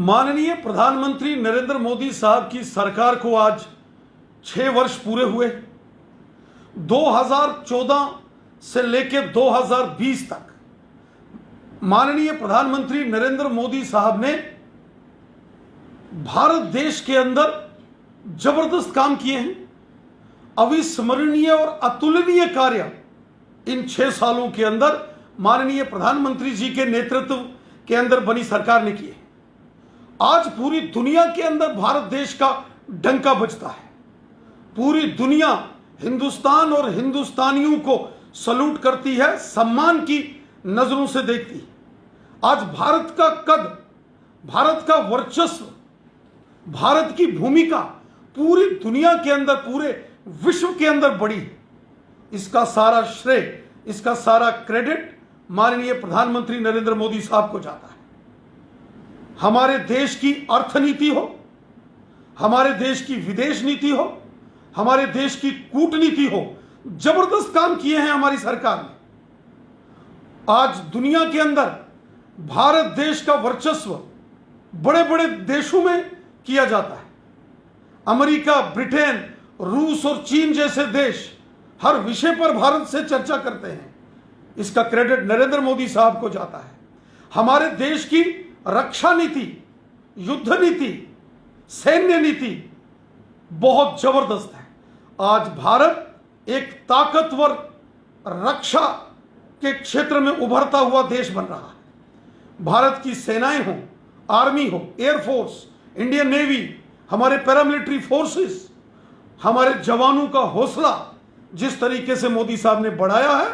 माननीय प्रधानमंत्री नरेंद्र मोदी साहब की सरकार को आज 6 वर्ष पूरे हुए। 2014 से लेकर 2020 तक माननीय प्रधानमंत्री नरेंद्र मोदी साहब ने भारत देश के अंदर जबरदस्त काम किए हैं। अविस्मरणीय और अतुलनीय कार्य इन 6 सालों के अंदर माननीय प्रधानमंत्री जी के नेतृत्व के अंदर बनी सरकार ने किए। आज पूरी दुनिया के अंदर भारत देश का डंका बजता है। पूरी दुनिया हिंदुस्तान और हिंदुस्तानियों को सलूट करती है, सम्मान की नजरों से देखती है। आज भारत का कद, भारत का वर्चस्व, भारत की भूमिका पूरी दुनिया के अंदर, पूरे विश्व के अंदर बड़ी है। इसका सारा श्रेय, इसका सारा क्रेडिट माननीय प्रधानमंत्री नरेंद्र मोदी साहब को जाता है। हमारे देश की अर्थनीति हो, हमारे देश की विदेश नीति हो, हमारे देश की कूटनीति हो, जबरदस्त काम किए हैं हमारी सरकार ने। आज दुनिया के अंदर भारत देश का वर्चस्व बड़े बड़े देशों में किया जाता है। अमेरिका, ब्रिटेन, रूस और चीन जैसे देश हर विषय पर भारत से चर्चा करते हैं। इसका क्रेडिट नरेंद्र मोदी साहब को जाता है। हमारे देश की रक्षा नीति, युद्ध नीति, सैन्य नीति बहुत जबरदस्त है। आज भारत एक ताकतवर रक्षा के क्षेत्र में उभरता हुआ देश बन रहा है। भारत की सेनाएं हो, आर्मी हो, एयरफोर्स, इंडियन नेवी, हमारे पैरामिलिट्री फोर्सेस, हमारे जवानों का हौसला जिस तरीके से मोदी साहब ने बढ़ाया है,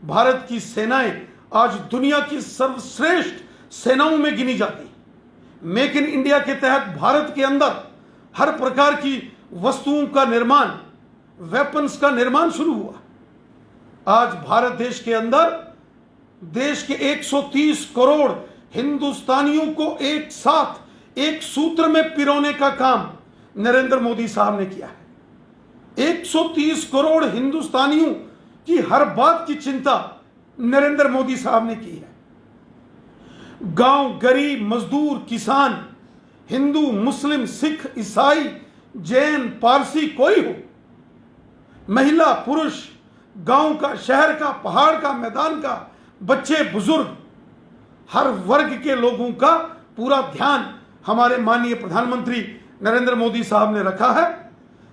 भारत की सेनाएं आज दुनिया की सर्वश्रेष्ठ सेनाओं में गिनी जाती। मेक इन इंडिया के तहत भारत के अंदर हर प्रकार की वस्तुओं का निर्माण, वेपन्स का निर्माण शुरू हुआ। आज भारत देश के अंदर देश के 130 करोड़ हिंदुस्तानियों को एक साथ एक सूत्र में पिरोने का काम नरेंद्र मोदी साहब ने किया है। 130 करोड़ हिंदुस्तानियों की हर बात की चिंता नरेंद्र मोदी साहब ने की है। गांव, गरीब, मजदूर, किसान, हिंदू, मुस्लिम, सिख, ईसाई, जैन, पारसी कोई हो, महिला, पुरुष, गांव का, शहर का, पहाड़ का, मैदान का, बच्चे, बुजुर्ग, हर वर्ग के लोगों का पूरा ध्यान हमारे माननीय प्रधानमंत्री नरेंद्र मोदी साहब ने रखा है।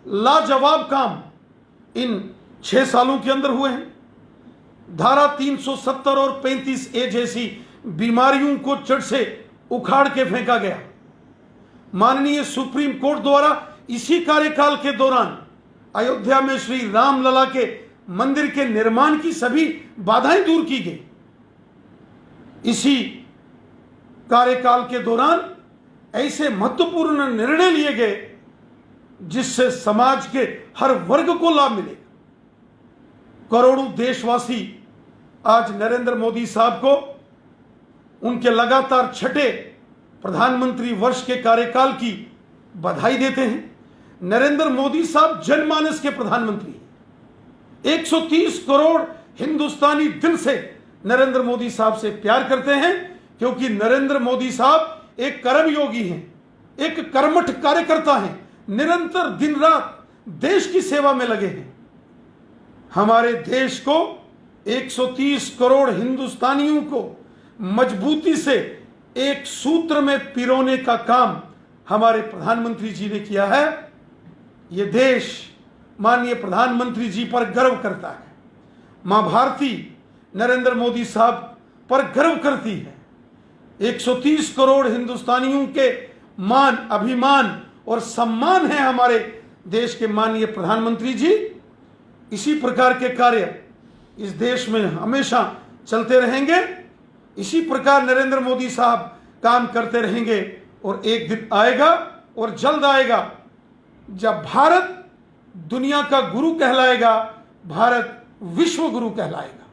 लाजवाब काम इन 6 सालों के अंदर हुए हैं। धारा 370 और 35A जैसी बीमारियों को जड़ से उखाड़ के फेंका गया। माननीय सुप्रीम कोर्ट द्वारा इसी कार्यकाल के दौरान अयोध्या में श्री रामलला के मंदिर के निर्माण की सभी बाधाएं दूर की गई। इसी कार्यकाल के दौरान ऐसे महत्वपूर्ण निर्णय लिए गए जिससे समाज के हर वर्ग को लाभ मिले। करोड़ों देशवासी आज नरेंद्र मोदी साहब को उनके लगातार 6ठे प्रधानमंत्री वर्ष के कार्यकाल की बधाई देते हैं। नरेंद्र मोदी साहब जनमानस के प्रधानमंत्री। 130 करोड़ हिंदुस्तानी दिल से नरेंद्र मोदी साहब से प्यार करते हैं, क्योंकि नरेंद्र मोदी साहब एक कर्मयोगी हैं, एक कर्मठ कार्यकर्ता हैं, निरंतर दिन रात देश की सेवा में लगे हैं। हमारे देश को 130 करोड़ हिंदुस्तानियों को मजबूती से एक सूत्र में पिरोने का काम हमारे प्रधानमंत्री जी ने किया है। यह देश माननीय प्रधानमंत्री जी पर गर्व करता है। मां भारती नरेंद्र मोदी साहब पर गर्व करती है। 130 करोड़ हिंदुस्तानियों के मान, अभिमान और सम्मान है हमारे देश के माननीय प्रधानमंत्री जी। इसी प्रकार के कार्य इस देश में हमेशा चलते रहेंगे। इसी प्रकार नरेंद्र मोदी साहब काम करते रहेंगे और एक दिन आएगा और जल्द आएगा जब भारत दुनिया का गुरु कहलाएगा, भारत विश्व गुरु कहलाएगा।